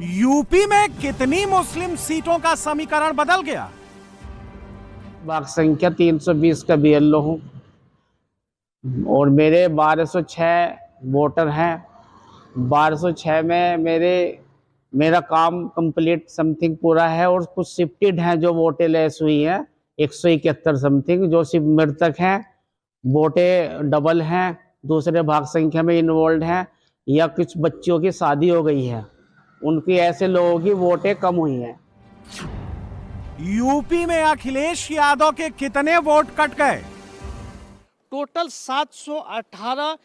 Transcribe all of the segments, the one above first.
UP में कितनी मुस्लिम सीटों का समीकरण बदल गया? वार्ड संख्या 320 का बीएलओ हूँ और मेरे 1206 वोटर हैं। 1206 में मेरा काम कंप्लीट समथिंग पूरा है और कुछ शिफ्टेड हैं जो वोटें लेस हुई हैं 171 समथिंग, जो सिर्फ मृतक हैं, वोटें डबल हैं, दूसरे भाग संख्या में इन्वॉल्व हैं या कुछ बच्चियों की शादी हो गई है, उनकी ऐसे लोगों की वोटें कम हुई हैं। यूपी में अखिलेश यादव के कितने वोट कट गए? टोटल 718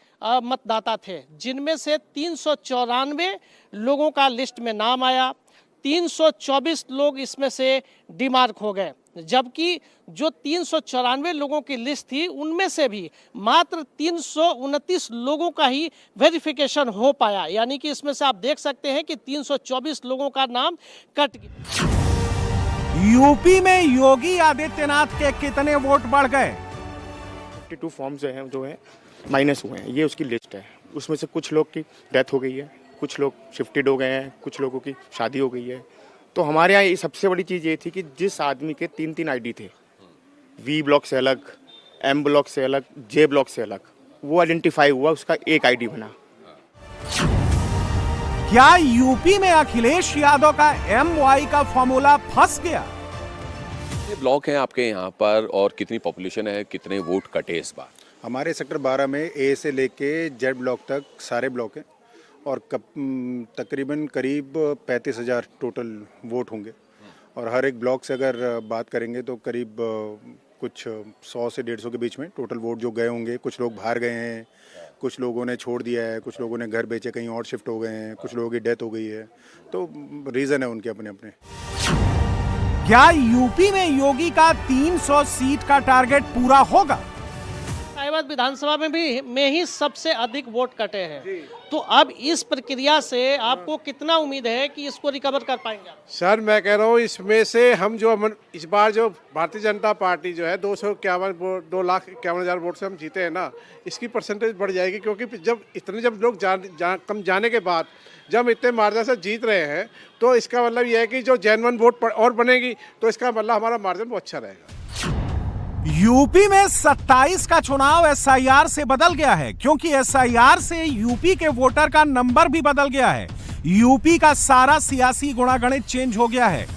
मतदाता थे, जिनमें से 394 लोगों का लिस्ट में नाम आया। 324 लोग इसमें से डिमार्क हो गए, जबकि जो 394 लोगों की लिस्ट थी उनमें से भी मात्र 329 लोगों का ही वेरिफिकेशन हो पाया। यानी कि इसमें से आप देख सकते हैं कि 324 लोगों का नाम कट गया। यूपी में योगी आदित्यनाथ के कितने वोट बढ़ गए? 52 फॉर्म्स जो है माइनस हुए हैं, ये उसकी लिस्ट है। उसमें से कुछ लोग की डेथ हो गई है, कुछ लोग शिफ्टेड हो गए हैं, कुछ लोगों की शादी हो गई है। तो हमारे यहाँ ये सबसे बड़ी चीज़ ये थी कि जिस आदमी के 3 आईडी थे, वी ब्लॉक से अलग, एम ब्लॉक से अलग, जे ब्लॉक से अलग, वो आइडेंटिफाई हुआ, उसका एक आईडी बना। क्या यूपी में अखिलेश यादव का MY का फॉर्मूला फंस गया? कितने ब्लॉक हैं आपके यहाँ पर और कितनी पॉपुलेशन है, कितने वोट कटे इस बार? हमारे सेक्टर 12 में ए से लेके जेड ब्लॉक तक सारे ब्लॉक हैं और तकरीबन करीब 35,000 टोटल वोट होंगे। और हर एक ब्लॉक से अगर बात करेंगे तो करीब कुछ 100 से 150 के बीच में टोटल वोट जो गए होंगे। कुछ लोग बाहर गए हैं, कुछ लोगों ने छोड़ दिया है, कुछ लोगों ने घर बेचे कहीं और शिफ्ट हो गए हैं, कुछ लोगों की डेथ हो गई है, तो रीज़न है उनके अपने अपने। क्या यूपी में योगी का 300 सीट का टारगेट पूरा होगा? गाजियाबाद विधानसभा में ही सबसे अधिक वोट कटे हैं, तो अब इस प्रक्रिया से आपको कितना उम्मीद है कि इसको रिकवर कर पाएंगे? सर मैं कह रहा हूँ इसमें से हम जो इस बार जो भारतीय जनता पार्टी जो है 2,51,000 वोट से हम जीते हैं ना, इसकी परसेंटेज बढ़ जाएगी। क्योंकि जब लोग कम जाने के बाद जब हम इतने मार्जिन से जीत रहे हैं तो इसका मतलब यह है कि जो जेन्युइन वोट और बनेगी तो इसका मतलब हमारा मार्जिन बहुत अच्छा रहेगा। यूपी में 27 का चुनाव SIR से बदल गया है, क्योंकि SIR से यूपी के वोटर का नंबर भी बदल गया है। यूपी का सारा सियासी गुणागणित चेंज हो गया है।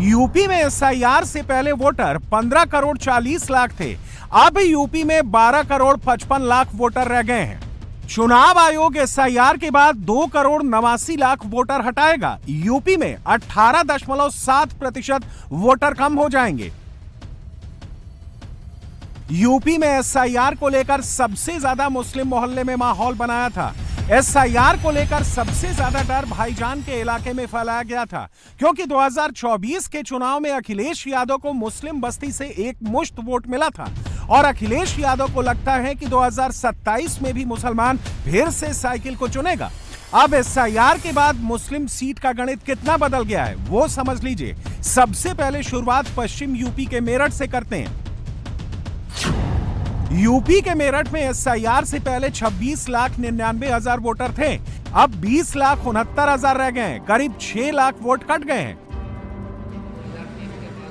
यूपी में SIR से पहले वोटर 15 करोड़ 40 लाख थे, अब यूपी में 12 करोड़ 55 लाख वोटर रह गए हैं। चुनाव आयोग SIR के बाद 2 करोड़ 89 लाख वोटर हटाएगा। यूपी में 18.7% वोटर कम हो जाएंगे। यूपी में SIR को लेकर सबसे ज्यादा मुस्लिम मोहल्ले में माहौल बनाया था। SIR को लेकर सबसे ज्यादा डर भाईजान के इलाके में फैलाया गया था, क्योंकि 2024 के चुनाव में अखिलेश यादव को मुस्लिम बस्ती से एक मुश्त वोट मिला था और अखिलेश यादव को लगता है कि 2027 में भी मुसलमान फिर से साइकिल को चुनेगा। अब SIR के बाद मुस्लिम सीट का गणित कितना बदल गया है वो समझ लीजिए। सबसे पहले शुरुआत पश्चिम यूपी के मेरठ से करते हैं। यूपी के मेरठ में SIR से पहले 26,99,000 वोटर थे, अब 20,69,000 रह गए हैं। करीब 6 लाख वोट कट गए हैं।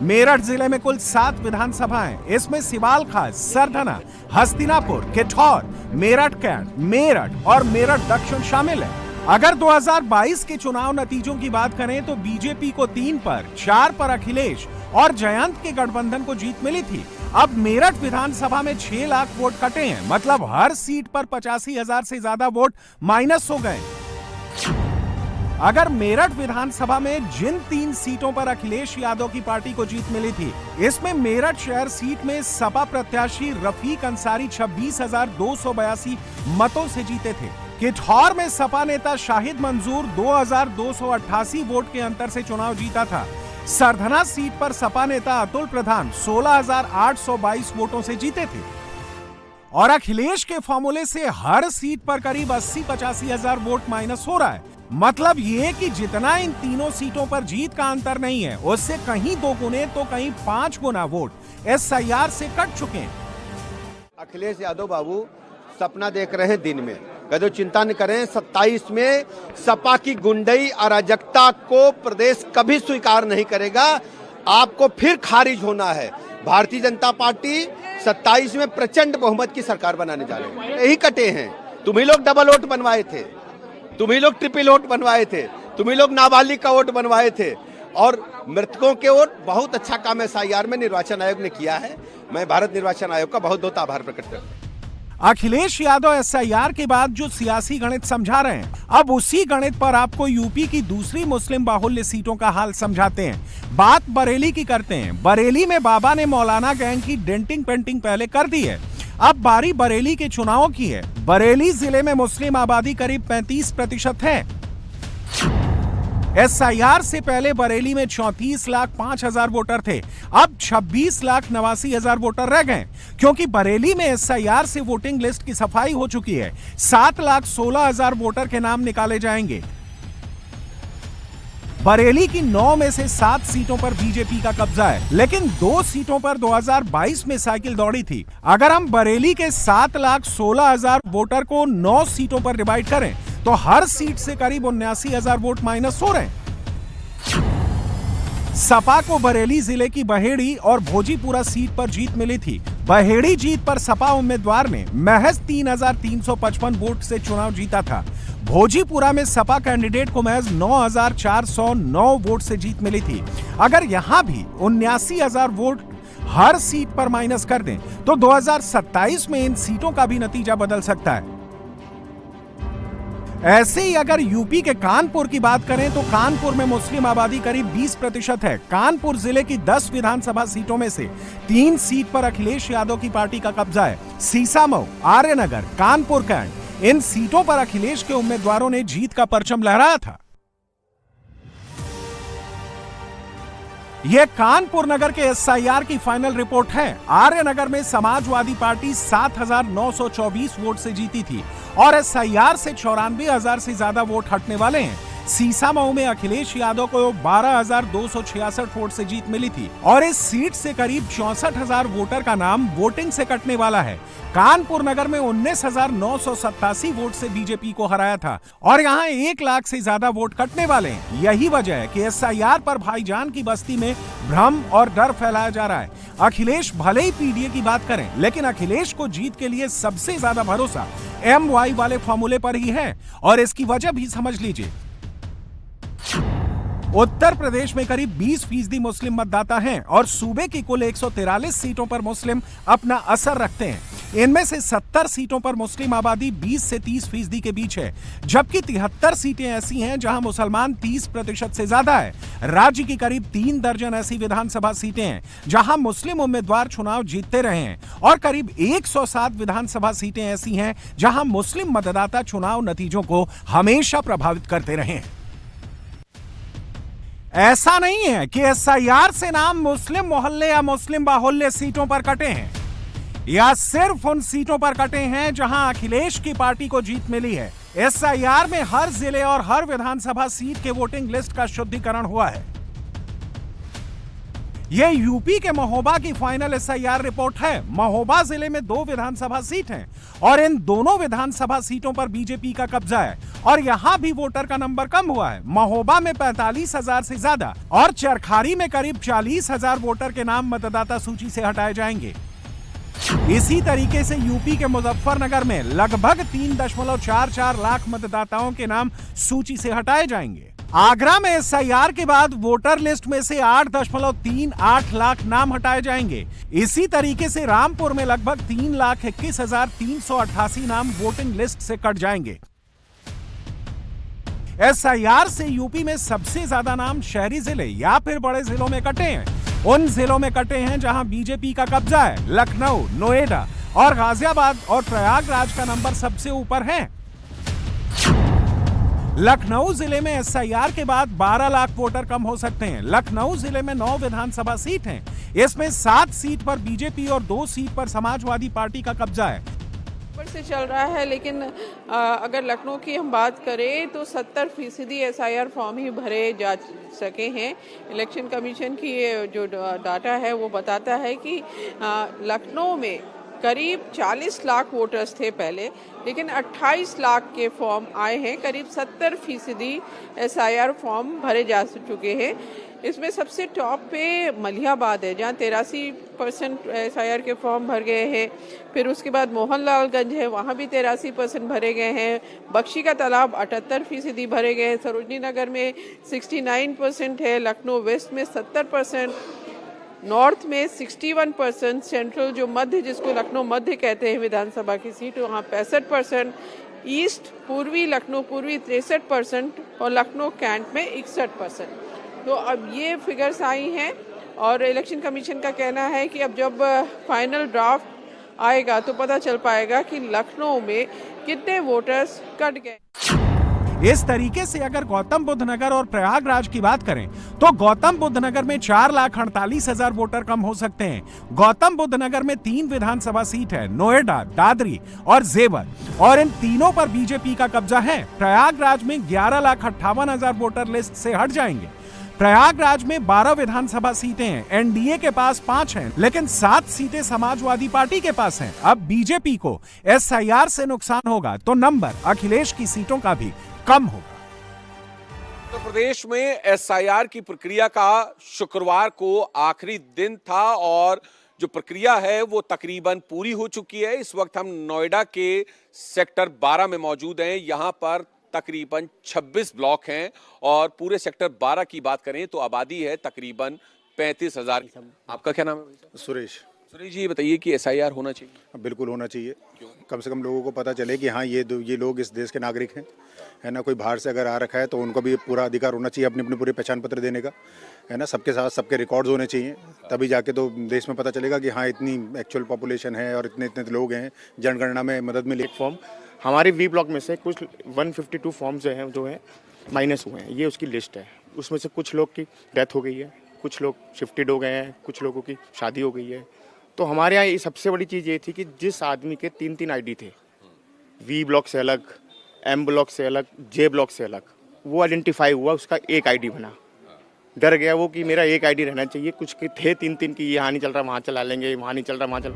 मेरठ जिले में कुल 7 विधानसभाएं, इसमें सिवालखास, सरधना, हस्तिनापुर, किठौर, मेरठ कैंट, मेरठ और मेरठ दक्षिण शामिल है। अगर 2022 के चुनाव नतीजों की बात करें तो बीजेपी को 3 पर, 4 पर अखिलेश और जयंत के गठबंधन को जीत मिली थी। अब मेरठ विधानसभा में 6 लाख वोट कटे हैं, मतलब हर सीट पर 85,000 से ज्यादा वोट माइनस हो गए। अगर मेरठ विधानसभा में जिन 3 सीटों पर अखिलेश यादव की पार्टी को जीत मिली थी, इसमें मेरठ शहर सीट में सपा प्रत्याशी रफीक अंसारी 26,282 मतों से जीते थे। किठौर में सपा नेता शाहिद मंजूर 2,288 वोट के अंतर से चुनाव जीता था। सरधना सीट पर सपा नेता अतुल प्रधान 16,822 वोटों से जीते थे और अखिलेश के फॉर्मूले से हर सीट पर करीब 80-85,000 वोट माइनस हो रहा है। मतलब ये कि जितना इन तीनों सीटों पर जीत का अंतर नहीं है, उससे कहीं 2 गुने तो कहीं 5 गुना वोट SIR से कट चुके हैं। अखिलेश यादव बाबू सपना देख रहे हैं दिन में, कहते चिंता न करें, 27 में सपा की गुंडई अराजकता को प्रदेश कभी स्वीकार नहीं करेगा। आपको फिर खारिज होना है। भारतीय जनता पार्टी 27 में प्रचंड बहुमत की सरकार बनाने जा रही है। यही कटे हैं, तुम ही लोग डबल वोट बनवाए थे, तुम ही लोग ट्रिपल वोट बनवाए थे, तुम ही लोग नाबालिग का वोट बनवाए थे और मृतकों के वोट। बहुत अच्छा काम SIR में निर्वाचन आयोग ने किया है। मैं भारत निर्वाचन आयोग का बहुत बहुत आभार प्रकट करता हूं। अखिलेश यादव SIR के बाद जो सियासी गणित समझा रहे हैं, अब उसी गणित पर आपको यूपी की दूसरी मुस्लिम बाहुल्य सीटों का हाल समझाते हैं। बात बरेली की करते हैं। बरेली में बाबा ने मौलाना गैंग की डेंटिंग पेंटिंग पहले कर दी है, अब बारी बरेली के चुनाव की है। बरेली जिले में मुस्लिम आबादी करीब 35% है। SIR से पहले बरेली में 34,05,000 वोटर थे, अब 26,89,000 वोटर रह गए, क्योंकि बरेली में SIR से वोटिंग लिस्ट की सफाई हो चुकी है। 7,16,000 वोटर के नाम निकाले जाएंगे। बरेली की 9 में से 7 सीटों पर बीजेपी का कब्जा है, लेकिन 2 सीटों पर 2022 में साइकिल दौड़ी थी। अगर हम बरेली के 7,16,000 वोटर को 9 सीटों पर डिवाइड करें तो हर सीट से करीब 79,000 वोट माइनस हो रहे हैं। सपा को बरेली जिले की बहेड़ी और भोजीपुरा सीट पर जीत मिली थी। बहेड़ी जीत पर सपा उम्मीदवार ने महज 3,355 वोट से चुनाव जीता था। भोजीपुरा में सपा कैंडिडेट को महज 9,409 वोट से जीत मिली थी। अगर यहां भी 79,000 वोट हर सीट पर माइनस कर दें तो 2027 में इन सीटों का भी नतीजा बदल सकता है। ऐसे ही अगर यूपी के कानपुर की बात करें तो कानपुर में मुस्लिम आबादी करीब 20% है। कानपुर जिले की 10 विधानसभा सीटों में से 3 सीट पर अखिलेश यादव की पार्टी का कब्जा है। सीसामऊ, आर्यनगर, कानपुर कैंट, इन सीटों पर अखिलेश के उम्मीदवारों ने जीत का परचम लहराया था। यह कानपुर नगर के SIR की फाइनल रिपोर्ट है। आर्यनगर में समाजवादी पार्टी 7,924 वोट से जीती थी और SIR से 94,000 से ज्यादा वोट हटने वाले हैं। सीसामऊ में अखिलेश यादव को 12,266 वोट से जीत मिली थी और इस सीट से करीब 64,000 वोटर का नाम वोटिंग से कटने वाला है। कानपुर नगर में 19,987 वोट से बीजेपी को हराया था और यहाँ 1 लाख से ज्यादा वोट कटने वाले हैं। यही वजह है कि SIR पर भाईजान की बस्ती में भ्रम और डर फैलाया जा रहा है। अखिलेश भले ही PDA की बात करें, लेकिन अखिलेश को जीत के लिए सबसे ज्यादा भरोसा MY वाले फॉर्मूले पर ही है और इसकी वजह भी समझ लीजिए। उत्तर प्रदेश में करीब 20% मुस्लिम मतदाता हैं और सूबे की कुल 143 सीटों पर मुस्लिम अपना असर रखते हैं। इनमें से 70 सीटों पर मुस्लिम आबादी 20 से 30% के बीच है, जबकि 73 सीटें ऐसी हैं जहां मुसलमान 30% से ज्यादा है। राज्य की करीब 3 दर्जन ऐसी विधानसभा सीटें हैं जहां मुस्लिम उम्मीदवार चुनाव जीतते रहे हैं और करीब 107 विधानसभा सीटें ऐसी हैं जहां मुस्लिम मतदाता चुनाव नतीजों को हमेशा प्रभावित करते रहे हैं। ऐसा नहीं है कि SIR से नाम मुस्लिम मोहल्ले या मुस्लिम बाहुल्य सीटों पर कटे हैं या सिर्फ उन सीटों पर कटे हैं जहां अखिलेश की पार्टी को जीत मिली है। SIR में हर जिले और हर विधानसभा सीट के वोटिंग लिस्ट का शुद्धिकरण हुआ है। यह यूपी के महोबा की फाइनल SIR रिपोर्ट है। महोबा जिले में 2 विधानसभा सीट हैं और इन दोनों विधानसभा सीटों पर बीजेपी का कब्जा है और यहां भी वोटर का नंबर कम हुआ है। महोबा में 45,000 से ज्यादा और चरखारी में करीब 40,000 वोटर के नाम मतदाता सूची से हटाए जाएंगे। इसी तरीके से यूपी के मुजफ्फरनगर में लगभग 3.44 लाख मतदाताओं के नाम सूची से हटाए जाएंगे। आगरा में SIR के बाद वोटर लिस्ट में से 8.38 लाख नाम हटाए जाएंगे। इसी तरीके से रामपुर में लगभग 3,21,388 नाम वोटिंग लिस्ट से कट जाएंगे। SIR से यूपी में सबसे ज्यादा नाम शहरी जिले या फिर बड़े जिलों में कटे हैं। उन जिलों में कटे हैं जहां बीजेपी का कब्जा है। लखनऊ, नोएडा और गाजियाबाद और प्रयागराज का नंबर सबसे ऊपर है। लखनऊ जिले में SIR के बाद 12 लाख वोटर कम हो सकते हैं। लखनऊ जिले में 9 विधानसभा सीट हैं। इसमें 7 सीट पर बीजेपी और 2 सीट पर समाजवादी पार्टी का कब्जा है। से चल रहा है, लेकिन अगर लखनऊ की हम बात करें तो 70% SIR फॉर्म ही भरे जा सके हैं। इलेक्शन कमीशन की जो डाटा है वो बताता है कि लखनऊ में करीब 40 लाख वोटर्स थे पहले, लेकिन 28 लाख के फॉर्म आए हैं। करीब 70% SIR फॉर्म भरे जा चुके हैं। इसमें सबसे टॉप पे मलिहाबाद है, जहाँ 83% SIR के फॉर्म भर गए हैं। फिर उसके बाद मोहनलालगंज है, वहाँ भी 83% भरे गए हैं। बख्शी का तालाब 78% भरे गए हैं। सरोजनी नगर में 69% है। लखनऊ वेस्ट में 70%, नॉर्थ में 61%, सेंट्रल जो मध्य, जिसको लखनऊ मध्य कहते हैं विधानसभा की सीट, वहाँ 65%, ईस्ट पूर्वी लखनऊ पूर्वी 63% और लखनऊ कैंट में 61%। तो अब ये फिगर्स आई हैं और इलेक्शन कमीशन का कहना है कि अब जब फाइनल ड्राफ्ट आएगा तो पता चल पाएगा कि लखनऊ में कितने वोटर्स कट गए। इस तरीके से अगर गौतम बुद्ध नगर और प्रयागराज की बात करें तो गौतम बुद्ध नगर में 4,48,000 वोटर कम हो सकते हैं। गौतम बुद्ध नगर में 3 विधानसभा सीट है, नोएडा, दादरी और जेवर, और इन तीनों पर बीजेपी का कब्जा है। प्रयागराज में 11,58,000 वोटर लिस्ट से हट जाएंगे। प्रयागराज में 12 विधानसभा सीटें हैं, एनडीए के पास 5 हैं, लेकिन 7 सीटें समाजवादी पार्टी के पास हैं। अब बीजेपी को SIR से नुकसान होगा तो नंबर अखिलेश की सीटों का भी कम होगा। उत्तर प्रदेश में SIR की प्रक्रिया का शुक्रवार को आखिरी दिन था और जो प्रक्रिया है वो तकरीबन पूरी हो चुकी है। इस वक्त हम नोएडा के सेक्टर 12 में मौजूद हैं। यहाँ पर तकरीबन 26 ब्लॉक हैं और पूरे सेक्टर 12 की बात करें तो आबादी है तकरीबन 35,000। आपका क्या नाम है? सुरेश। सुरेश जी, ये बताइए कि SIR होना चाहिए? बिल्कुल होना चाहिए। कम से कम लोगों को पता चले कि हाँ ये लोग इस देश के नागरिक हैं, है ना। कोई बाहर से अगर आ रखा है तो उनको भी पूरा अधिकार होना चाहिए अपने पूरे पहचान पत्र देने का, है ना। सबके साथ सबके रिकॉर्ड्स होने चाहिए, तभी जाके तो देश में पता चलेगा कि हाँ इतनी एक्चुअल पॉपुलेशन है और इतने इतने लोग हैं, जनगणना में मदद मिली। फॉर्म हमारे वी ब्लॉक में से कुछ 152 फॉर्म्स जो हैं माइनस हुए हैं, ये उसकी लिस्ट है। उसमें से कुछ लोग की डेथ हो गई है, कुछ लोग शिफ्टेड हो गए हैं, कुछ लोगों की शादी हो गई है। तो हमारे यहाँ ये सबसे बड़ी चीज़ ये थी कि जिस आदमी के 3-3 ID थे, वी ब्लॉक से अलग, M ब्लॉक से अलग, J ब्लॉक से अलग, वो आइडेंटिफाई हुआ, उसका एक ID बना। डर गया वो कि मेरा एक ID रहना चाहिए। कुछ के थे 3-3 की, यहाँ नहीं चल रहा वहाँ चला लेंगे, वहाँ नहीं चल रहा वहाँ चल।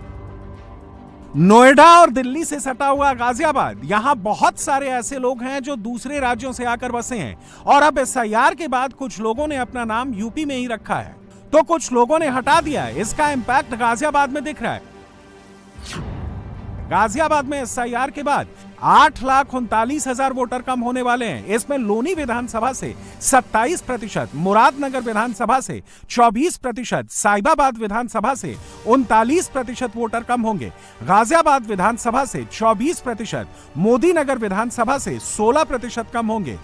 नोएडा और दिल्ली से सटा हुआ गाजियाबाद, यहाँ बहुत सारे ऐसे लोग हैं जो दूसरे राज्यों से आकर बसे हैं और अब SIR के बाद कुछ लोगों ने अपना नाम यूपी में ही रखा है तो कुछ लोगों ने हटा दिया है। इसका इंपैक्ट गाजियाबाद में दिख रहा है। गाजियाबाद में SIR के बाद 8,39,000 वोटर कम होने वाले हैं। इसमें लोनी विधानसभा से 27%, मुरादनगर विधानसभा से 24%, साहिबाबाद विधानसभा से 39% वोटर कम होंगे। गाजियाबाद विधानसभा से 24%, मोदी नगर विधानसभा से 16% कम होंगे